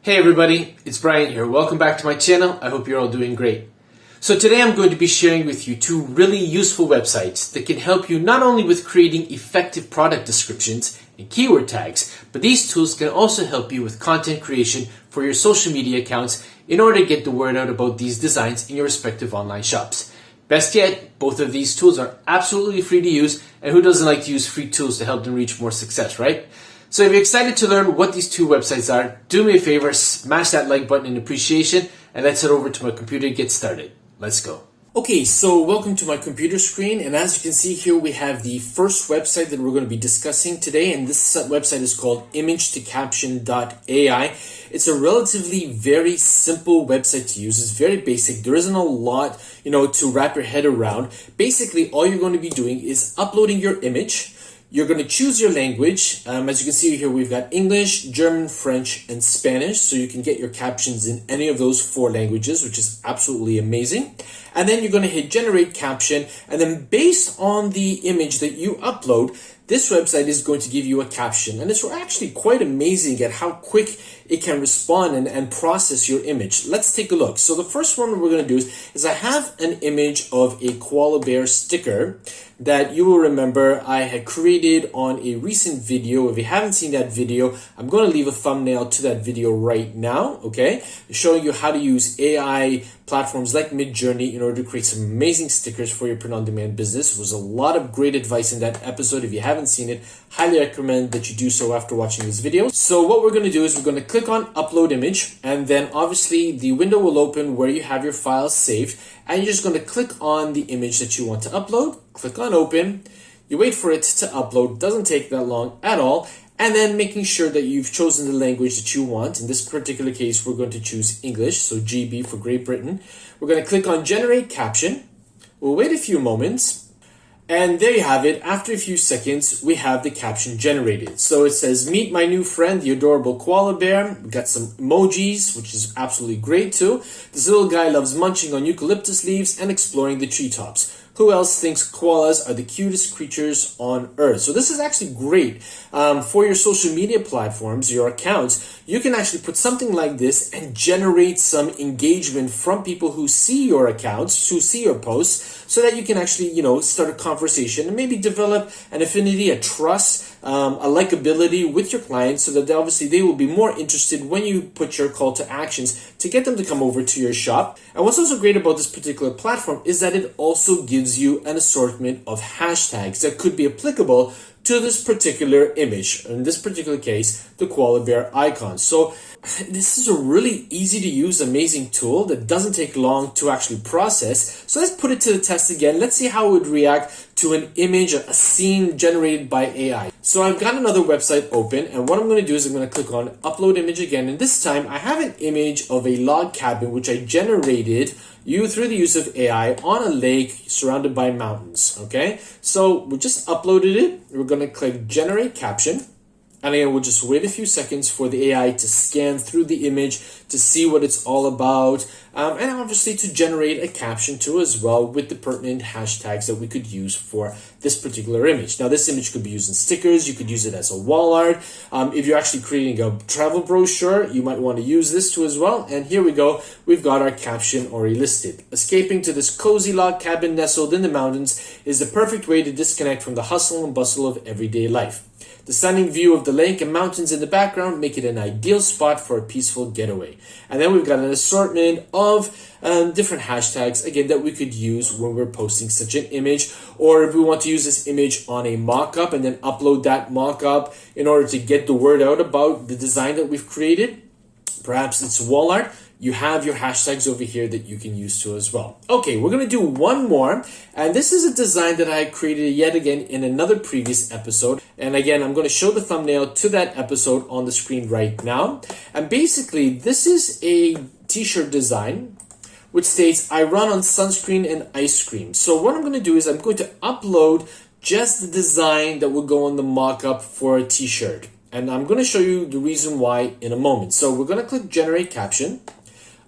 Hey everybody, it's Brian here. Welcome back to my channel. I hope you're all doing great. So today I'm going to be sharing with you two really useful websites that can help you not only with creating effective product descriptions and keyword tags, but these tools can also help you with content creation for your social media accounts in order to get the word out about these designs in your respective online shops. Best yet, both of these tools are absolutely free to use, and who doesn't like to use free tools to help them reach more success, right? So if you're excited to learn what these two websites are, do me a favor, smash that like button in appreciation, and let's head over to my computer to get started. Let's go. Okay, so welcome to my computer screen, and as you can see here, we have the first website that we're going to be discussing today, and this website is called Imagetocaption.ai. It's a relatively very simple website to use. It's very basic. There isn't a lot, to wrap your head around. Basically, all you're going to be doing is uploading your image. You're going to choose your language. As you can see here, we've got English, German, French, and Spanish. So you can get your captions in any of those four languages, which is absolutely amazing. And then you're going to hit generate caption. And then based on the image that you upload, this website is going to give you a caption. And it's actually quite amazing at how quick it can respond and process your image. Let's take a look. So the first one we're going to do is I have an image of a koala bear sticker that you will remember I had created on a recent video. If you haven't seen that video, I'm going to leave a thumbnail to that video right now, okay? Showing you how to use AI platforms like Midjourney in order to create some amazing stickers for your print-on-demand business. There was a lot of great advice in that episode. If you haven't seen it, highly recommend that you do so after watching this video. So what we're going to do is we're going to click on upload image, and then obviously the window will open where you have your files saved, and you're just going to click on the image that you want to upload. Click on open. You wait for it to upload. Doesn't take that long at all. And then making sure that you've chosen the language that you want. In this particular case, we're going to choose English, so GB for Great Britain. We're going to click on generate caption. We'll wait a few moments. And there you have it. After a few seconds, we have the caption generated. So it says, meet my new friend, the adorable koala bear. We got some emojis, which is absolutely great too. This little guy loves munching on eucalyptus leaves and exploring the treetops. Who else thinks koalas are the cutest creatures on earth? So this is actually great for your social media platforms, your accounts. You can actually put something like this and generate some engagement from people who see your accounts, who see your posts, so that you can actually, start a conversation and maybe develop an affinity, a trust, a likability with your clients, so that obviously they will be more interested when you put your call to actions to get them to come over to your shop. And what's also great about this particular platform is that it also gives you an assortment of hashtags that could be applicable to this particular image. In this particular case, the koala bear icon. So this is a really easy to use, amazing tool that doesn't take long to actually process. So let's put it to the test again. Let's see how it would react to an image, a scene generated by AI. So I've got another website open, and what I'm going to do is I'm going to click on upload image again, and this time I have an image of a log cabin which I generated through the use of AI on a lake surrounded by mountains. Okay, so we just uploaded it. We're going to click generate caption. And again, we'll just wait a few seconds for the AI to scan through the image to see what it's all about, and obviously to generate a caption too as well with the pertinent hashtags that we could use for this particular image. Now, this image could be used in stickers. You could use it as a wall art. If you're actually creating a travel brochure, you might want to use this too as well. And here we go. We've got our caption already listed. Escaping to this cozy log cabin nestled in the mountains is the perfect way to disconnect from the hustle and bustle of everyday life. The stunning view of the lake and mountains in the background make it an ideal spot for a peaceful getaway. And then we've got an assortment of different hashtags, again, that we could use when we're posting such an image. Or if we want to use this image on a mock-up and then upload that mock-up in order to get the word out about the design that we've created. Perhaps it's wall art. You have your hashtags over here that you can use too as well. Okay, we're going to do one more. And this is a design that I created yet again in another previous episode. And again, I'm going to show the thumbnail to that episode on the screen right now. And basically, this is a t-shirt design which states, I run on sunscreen and ice cream. So what I'm going to do is I'm going to upload just the design that will go on the mock-up for a t-shirt. And I'm going to show you the reason why in a moment. So we're going to click generate caption.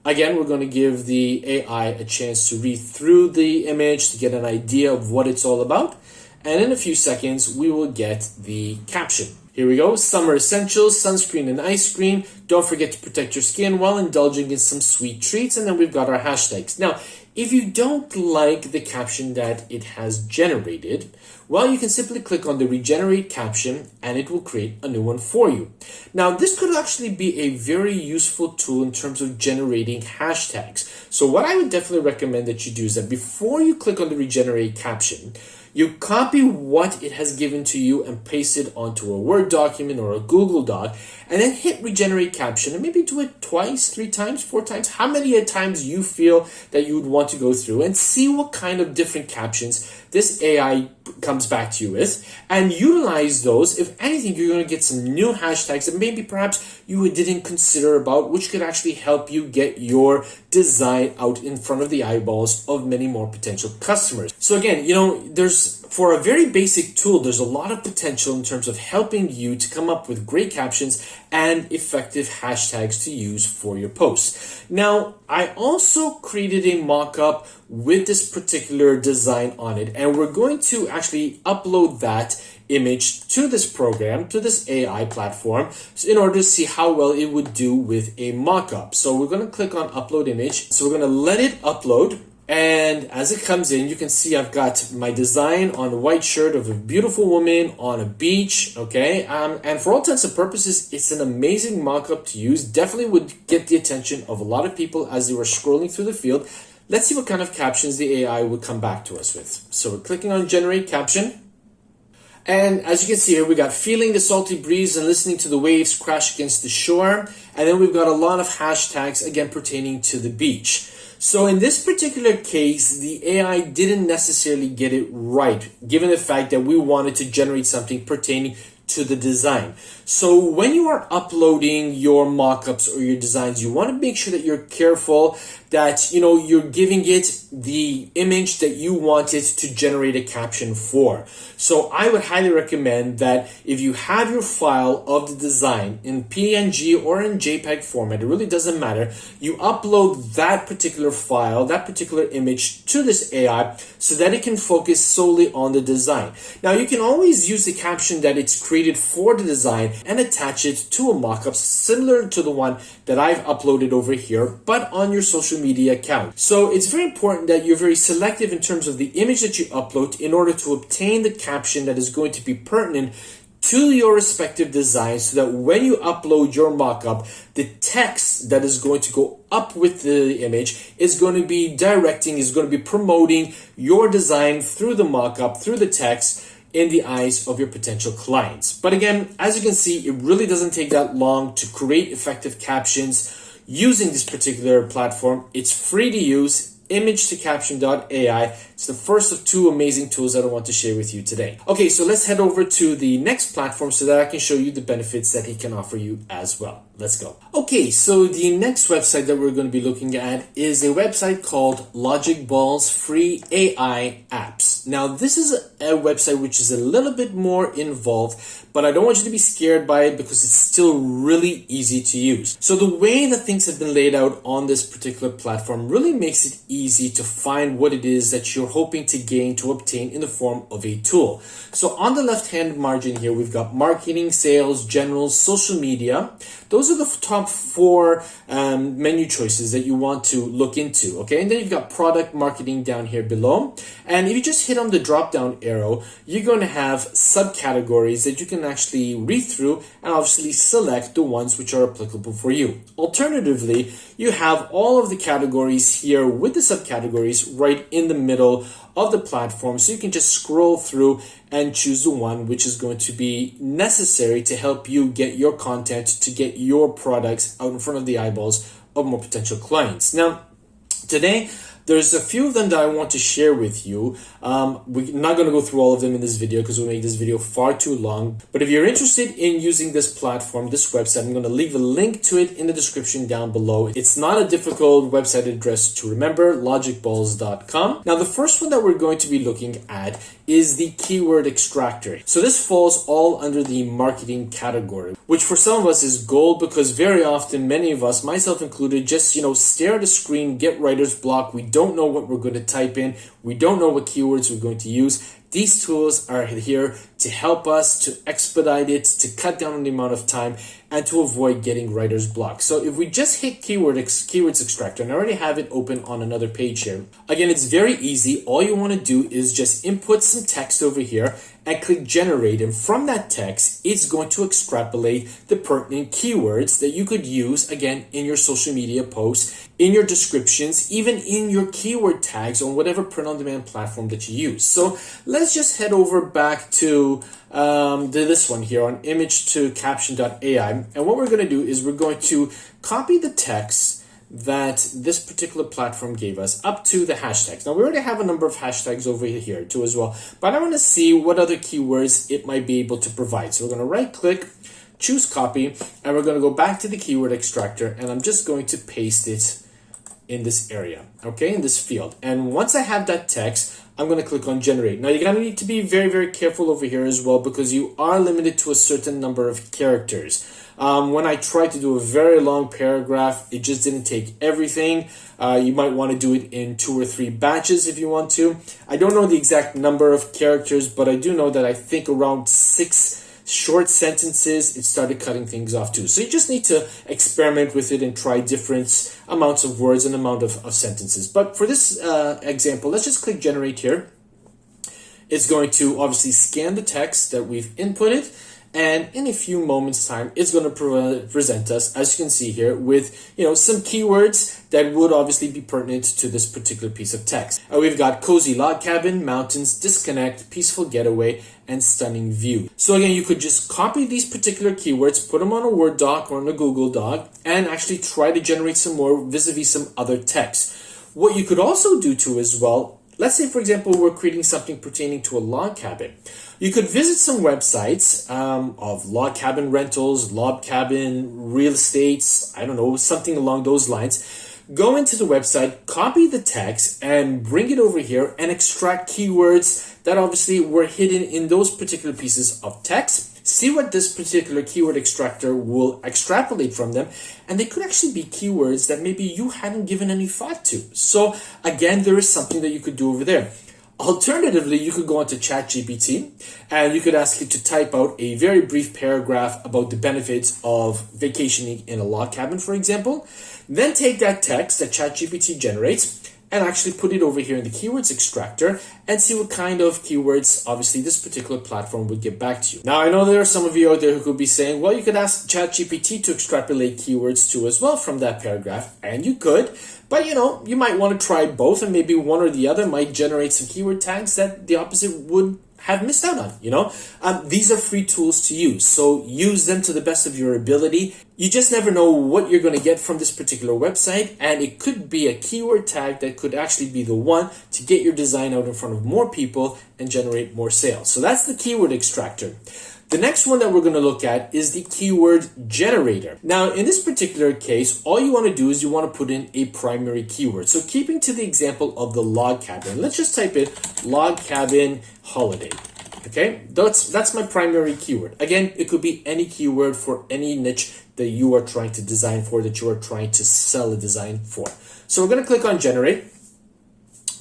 Again, we're going to give the AI a chance to read through the image to get an idea of what it's all about. And in a few seconds, we will get the caption. Here we go, summer essentials, sunscreen and ice cream. Don't forget to protect your skin while indulging in some sweet treats. And then we've got our hashtags. Now, if you don't like the caption that it has generated, well, you can simply click on the regenerate caption and it will create a new one for you. Now, this could actually be a very useful tool in terms of generating hashtags. So what I would definitely recommend that you do is that before you click on the regenerate caption, you copy what it has given to you and paste it onto a Word document or a Google Doc, and then hit regenerate caption and maybe do it twice, 3 times, 4 times, how many times you feel that you would want to go through, and see what kind of different captions this AI comes back to you with, and utilize those. If anything, you're going to get some new hashtags that maybe perhaps you didn't consider about, which could actually help you get your design out in front of the eyeballs of many more potential customers. So again, for a very basic tool, there's a lot of potential in terms of helping you to come up with great captions and effective hashtags to use for your posts. Now, I also created a mock-up with this particular design on it, and we're going to actually upload that image to this program, to this AI platform, in order to see how well it would do with a mock-up. So we're going to click on upload image. So we're going to let it upload. And as it comes in, you can see I've got my design on a white shirt of a beautiful woman on a beach, okay? And for all intents and purposes, it's an amazing mock-up to use. Definitely would get the attention of a lot of people as they were scrolling through the field. Let's see what kind of captions the AI would come back to us with. So we're clicking on generate caption. And as you can see here, we got feeling the salty breeze and listening to the waves crash against the shore. And then we've got a lot of hashtags, again, pertaining to the beach. So in this particular case, the AI didn't necessarily get it right, given the fact that we wanted to generate something pertaining to the design. So when you are uploading your mock-ups or your designs, you want to make sure that you're careful that you're giving it the image that you want it to generate a caption for. So I would highly recommend that if you have your file of the design in PNG or in JPEG format, it really doesn't matter, you upload that particular file, that particular image to this AI so that it can focus solely on the design. Now you can always use the caption that it's created for the design and attach it to a mock-up similar to the one that I've uploaded over here, but on your social media account. So it's very important that you're very selective in terms of the image that you upload in order to obtain the caption that is going to be pertinent to your respective design, so that when you upload your mock-up, the text that is going to go up with the image is going to be directing, is going to be promoting your design through the mock-up, through the text, in the eyes of your potential clients. But again, as you can see, it really doesn't take that long to create effective captions using this particular platform. It's free to use. Imagetocaption.ai. It's the first of 2 amazing tools that I want to share with you today. Okay, so let's head over to the next platform so that I can show you the benefits that it can offer you as well. Let's go. Okay, so the next website that we're going to be looking at is a website called LogicBalls Free AI Apps. Now, this is a website which is a little bit more involved, but I don't want you to be scared by it because it's still really easy to use. So the way that things have been laid out on this particular platform really makes it easy to find what it is that you're hoping to gain, to obtain in the form of a tool. So on the left-hand margin here, we've got marketing, sales, general, social media. Those are the top 4 menu choices that you want to look into, okay? And then you've got product marketing down here below. And if you just hit on the drop-down arrow, you're going to have subcategories that you can actually read through and obviously select the ones which are applicable for you. Alternatively, you have all of the categories here with the subcategories right in the middle of the platform, so you can just scroll through and choose the one which is going to be necessary to help you get your content, to get your products out in front of the eyeballs of more potential clients. Now, today, there's a few of them that I want to share with you. We're not going to go through all of them in this video because we'll make this video far too long. But if you're interested in using this platform, this website, I'm going to leave a link to it in the description down below. It's not a difficult website address to remember, logicballs.com. Now, the first one that we're going to be looking at is the keyword extractor. So this falls all under the marketing category, which for some of us is gold because very often, many of us, myself included, just, stare at a screen, get writer's block. We don't know what we're going to type in. We don't know what keywords we're going to use. These tools are here to help us to expedite it, to cut down on the amount of time, and to avoid getting writer's block. So if we just hit keywords extractor, and I already have it open on another page here. Again, it's very easy. All you want to do is just input some text over here and click generate, and from that text it's going to extrapolate the pertinent keywords that you could use again in your social media posts, in your descriptions, even in your keyword tags on whatever print-on-demand platform that you use. So let's just head over back to this one here on Imagetocaption.ai, and what we're going to do is we're going to copy the text that this particular platform gave us up to the hashtags. Now we already have a number of hashtags over here too as well, but I want to see what other keywords it might be able to provide. So we're going to right click, choose copy, and we're going to go back to the keyword extractor, and I'm just going to paste it in this area, okay, in this field. And once I have that text, I'm going to click on generate. Now you're going to need to be very, very careful over here as well, because you are limited to a certain number of characters. When I tried to do a very long paragraph, it just didn't take everything. You might want to do it in 2 or 3 batches if you want to. I don't know the exact number of characters, but I do know that I think around 6 short sentences, it started cutting things off too. So you just need to experiment with it and try different amounts of words and amount of sentences. But for this example, let's just click generate here. It's going to obviously scan the text that we've inputted, and in a few moments time it's going to present us, as you can see here, with some keywords that would obviously be pertinent to this particular piece of text. We've got cozy log cabin, mountains, disconnect, peaceful getaway, and stunning view. So again, you could just copy these particular keywords, put them on a Word doc or on a Google doc, and actually try to generate some more vis-a-vis some other text. What you could also do too as well, let's say for example we're creating something pertaining to a log cabin. You could visit some websites of log cabin rentals, log cabin real estates, I don't know, something along those lines. Go into the website, copy the text, and bring it over here and extract keywords that obviously were hidden in those particular pieces of text. See what this particular keyword extractor will extrapolate from them, and they could actually be keywords that maybe you hadn't given any thought to. So again, there is something that you could do over there. Alternatively, you could go onto ChatGPT and you could ask it to type out a very brief paragraph about the benefits of vacationing in a log cabin, for example. Then take that text that ChatGPT generates and actually put it over here in the keywords extractor and see what kind of keywords obviously this particular platform would get back to you. Now, I know there are some of you out there who could be saying, well, you could ask ChatGPT to extrapolate keywords too as well from that paragraph, and you could. But you might want to try both, and maybe one or the other might generate some keyword tags that the opposite would have missed out on. These are free tools to use, so use them to the best of your ability. You just never know what you're going to get from this particular website, and it could be a keyword tag that could actually be the one to get your design out in front of more people and generate more sales. So that's the keyword extractor. The next one that we're going to look at is the keyword generator. Now, in this particular case, all you want to do is you want to put in a primary keyword. So keeping to the example of the log cabin, let's just type in log cabin holiday. Okay, that's my primary keyword. Again, it could be any keyword for any niche that you are trying to design for, that you are trying to sell a design for. So we're going to click on generate.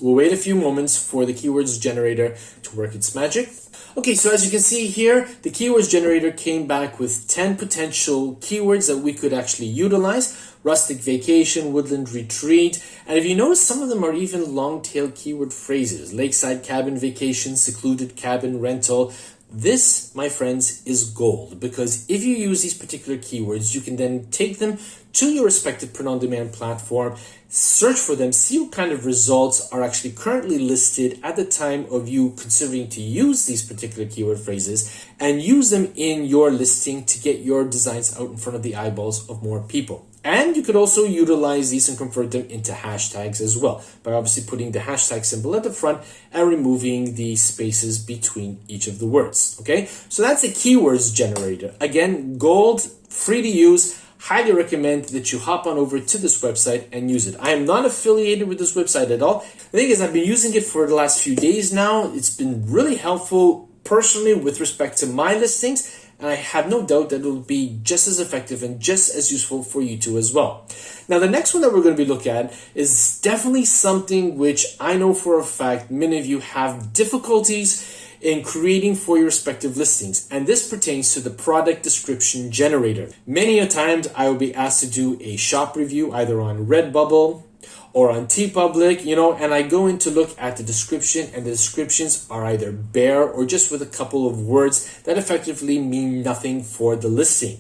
We'll wait a few moments for the keywords generator to work its magic. Okay, so as you can see here, the keywords generator came back with 10 potential keywords that we could actually utilize. Rustic vacation, woodland retreat, and if you notice, some of them are even long-tail keyword phrases. Lakeside cabin vacation, secluded cabin rental. This, my friends, is gold, because if you use these particular keywords, you can then take them to your respective print-on-demand platform, search for them, see what kind of results are actually currently listed at the time of you considering to use these particular keyword phrases, and use them in your listing to get your designs out in front of the eyeballs of more people. And you could also utilize these and convert them into hashtags as well, by obviously putting the hashtag symbol at the front and removing the spaces between each of the words. Okay, so that's the keywords generator. Again, gold, free to use. Highly recommend that you hop on over to this website and use it. I am not affiliated with this website at all. The thing is, I've been using it for the last few days now. It's been really helpful personally with respect to my listings, and I have no doubt that it will be just as effective and just as useful for you too as well. Now, the next one that we're going to be looking at is definitely something which I know for a fact many of you have difficulties in creating for your respective listings. And this pertains to the product description generator. Many a times I will be asked to do a shop review either on Redbubble or on TeePublic, and I go in to look at the description, and the descriptions are either bare or just with a couple of words that effectively mean nothing for the listing.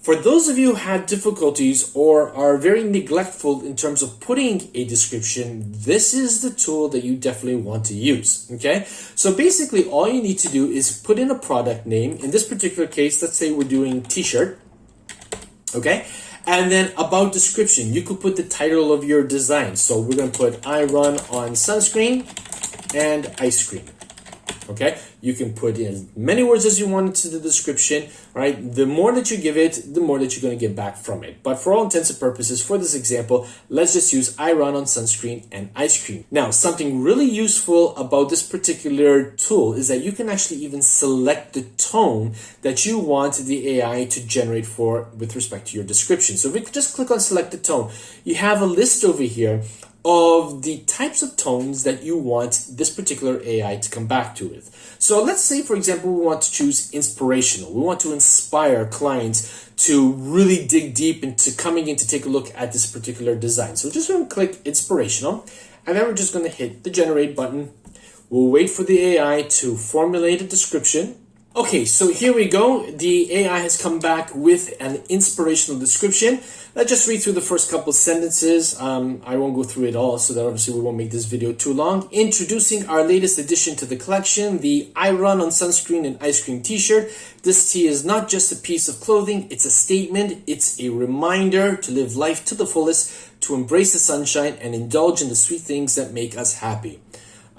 For those of you who had difficulties or are very neglectful in terms of putting a description, this is the tool that you definitely want to use, okay? So basically all you need to do is put in a product name. In this particular case, let's say we're doing t-shirt, okay? And then about description, you could put the title of your design. So we're going to put I run on sunscreen and ice cream. Okay, you can put in as many words as you want into the description, right? The more that you give it, the more that you're going to get back from it. But for all intents and purposes, for this example, let's just use I run on sunscreen and ice cream. Now, something really useful about this particular tool is that you can actually even select the tone that you want the AI to generate for with respect to your description. So if we could just click on select the tone, you have a list over here of the types of tones that you want this particular AI to come back to with. So let's say, for example, we want to choose inspirational. We want to inspire clients to really dig deep into coming in to take a look at this particular design. So we're just going to click inspirational, and then we're just going to hit the generate button. We'll wait for the AI to formulate a description. Okay, so here we go. The AI has come back with an inspirational description. Let's just read through the first couple sentences. I won't go through it all so that obviously we won't make this video too long. Introducing our latest addition to the collection, the I Run on Sunscreen and Ice Cream t-shirt. This tee is not just a piece of clothing, it's a statement. It's a reminder to live life to the fullest, to embrace the sunshine and indulge in the sweet things that make us happy.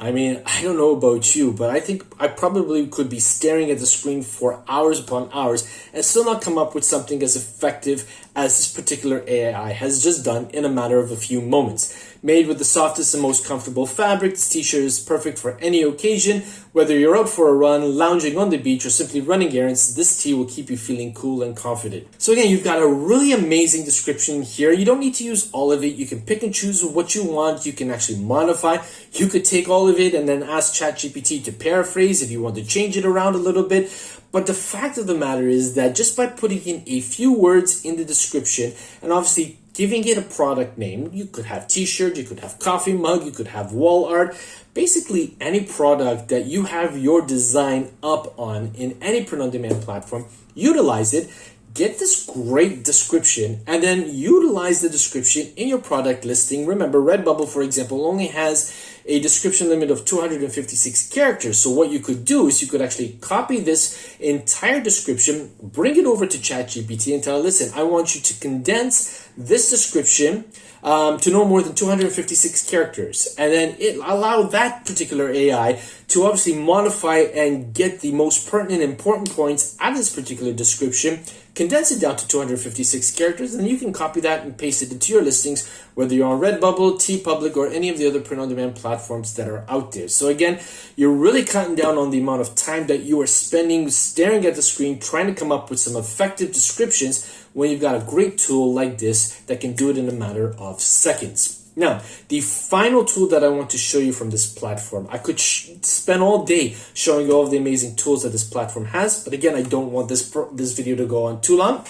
I mean, I don't know about you, but I think I probably could be staring at the screen for hours upon hours and still not come up with something as effective as this particular AI has just done in a matter of a few moments. Made with the softest and most comfortable fabric, this t-shirt is perfect for any occasion. Whether you're out for a run, lounging on the beach, or simply running errands, this tee will keep you feeling cool and confident. So again, you've got a really amazing description here. You don't need to use all of it. You can pick and choose what you want. You can actually modify. You could take all of it and then ask ChatGPT to paraphrase if you want to change it around a little bit. But the fact of the matter is that just by putting in a few words in the description and obviously giving it a product name, you could have t-shirt, you could have coffee mug, you could have wall art, basically any product that you have your design up on in any print-on-demand platform, utilize it, get this great description, and then utilize the description in your product listing. Remember, Redbubble, for example, only has a description limit of 256 characters. So what you could do is you could actually copy this entire description, bring it over to ChatGPT and tell it, listen, I want you to condense this description to no more than 256 characters. And then it allow that particular AI to obviously modify and get the most pertinent, important points out of this particular description, condense it down to 256 characters, and you can copy that and paste it into your listings, whether you're on Redbubble, TeePublic, or any of the other print-on-demand platforms that are out there. So again, you're really cutting down on the amount of time that you are spending staring at the screen trying to come up with some effective descriptions when you've got a great tool like this that can do it in a matter of seconds. Now, the final tool that I want to show you from this platform, I could spend all day showing you all of the amazing tools that this platform has, but again, I don't want this video to go on too long,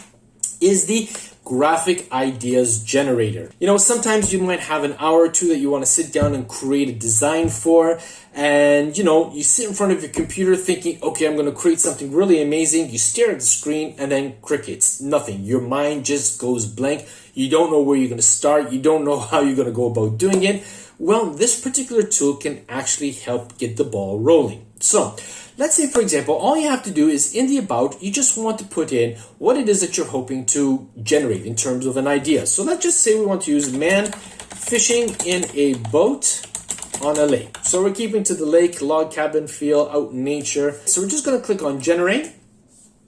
is the graphic ideas generator. You know, sometimes you might have an hour or two that you want to sit down and create a design for, and you know, you sit in front of your computer thinking, okay, I'm going to create something really amazing. You stare at the screen and then crickets, nothing. Your mind just goes blank. You don't know where you're going to start. You don't know how you're going to go about doing it. Well, this particular tool can actually help get the ball rolling. So let's say, for example, all you have to do is in the about, you just want to put in what it is that you're hoping to generate in terms of an idea. So let's just say we want to use man fishing in a boat on a lake. So we're keeping to the lake, log cabin feel, out in nature. So we're just going to click on generate.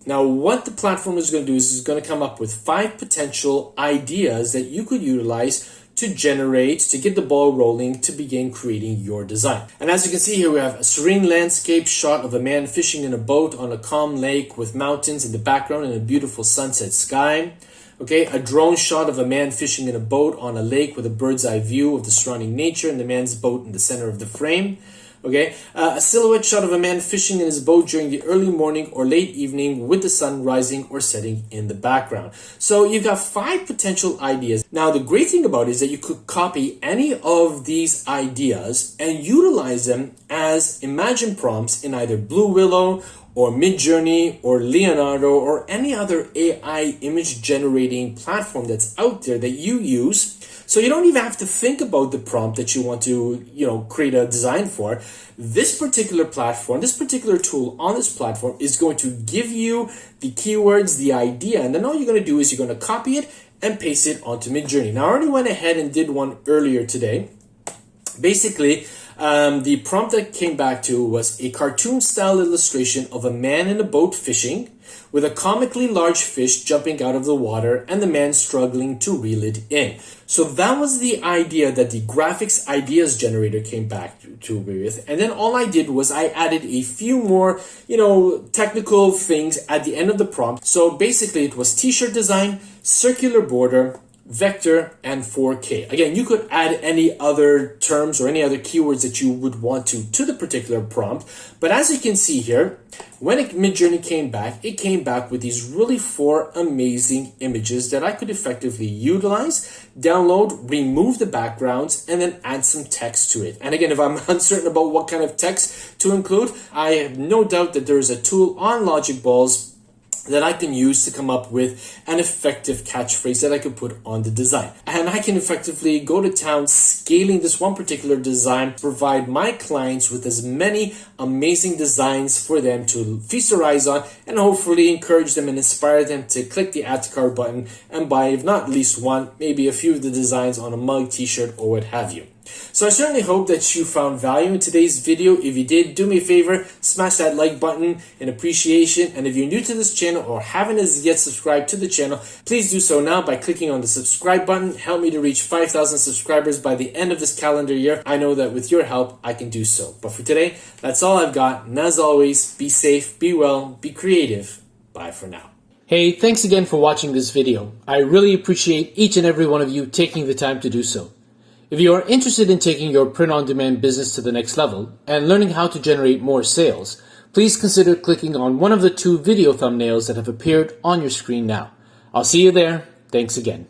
Now, what the platform is going to do is it's going to come up with 5 potential ideas that you could utilize to generate, to get the ball rolling, to begin creating your design. And as you can see here, we have a serene landscape shot of a man fishing in a boat on a calm lake with mountains in the background and a beautiful sunset sky. Okay, a drone shot of a man fishing in a boat on a lake with a bird's eye view of the surrounding nature and the man's boat in the center of the frame. Okay, a silhouette shot of a man fishing in his boat during the early morning or late evening with the sun rising or setting in the background. So you've got 5 potential ideas. Now, the great thing about it is that you could copy any of these ideas and utilize them as Imagine prompts in either Blue Willow or Midjourney or Leonardo or any other AI image generating platform that's out there that you use. So you don't even have to think about the prompt that you want to, create a design for. This particular platform, this particular tool on this platform is going to give you the keywords, the idea, and then all you're going to do is you're going to copy it and paste it onto Midjourney. Now, I already went ahead and did one earlier today. Basically, the prompt that came back to was a cartoon-style illustration of a man in a boat fishing with a comically large fish jumping out of the water and the man struggling to reel it in. So that was the idea that the graphics ideas generator came back to me with. And then all I did was I added a few more, technical things at the end of the prompt. So basically it was t-shirt design, circular border, vector, and 4K. Again, you could add any other terms or any other keywords that you would want to the particular prompt. But as you can see here, when Midjourney came back, it came back with these really 4 amazing images that I could effectively utilize, download, remove the backgrounds, and then add some text to it. And again, if I'm uncertain about what kind of text to include, I have no doubt that there is a tool on LogicBalls that I can use to come up with an effective catchphrase that I could put on the design. And I can effectively go to town scaling this one particular design, provide my clients with as many amazing designs for them to feast their eyes on, and hopefully encourage them and inspire them to click the add to cart button and buy, if not at least one, maybe a few of the designs on a mug, t-shirt, or what have you. So I certainly hope that you found value in today's video. If you did, do me a favor, smash that like button in appreciation. And if you're new to this channel or haven't as yet subscribed to the channel, please do so now by clicking on the subscribe button. Help me to reach 5,000 subscribers by the end of this calendar year. I know that with your help, I can do so. But for today, that's all I've got. And as always, be safe, be well, be creative. Bye for now. Hey, thanks again for watching this video. I really appreciate each and every one of you taking the time to do so. If you are interested in taking your print-on-demand business to the next level and learning how to generate more sales, please consider clicking on one of the 2 video thumbnails that have appeared on your screen now. I'll see you there. Thanks again.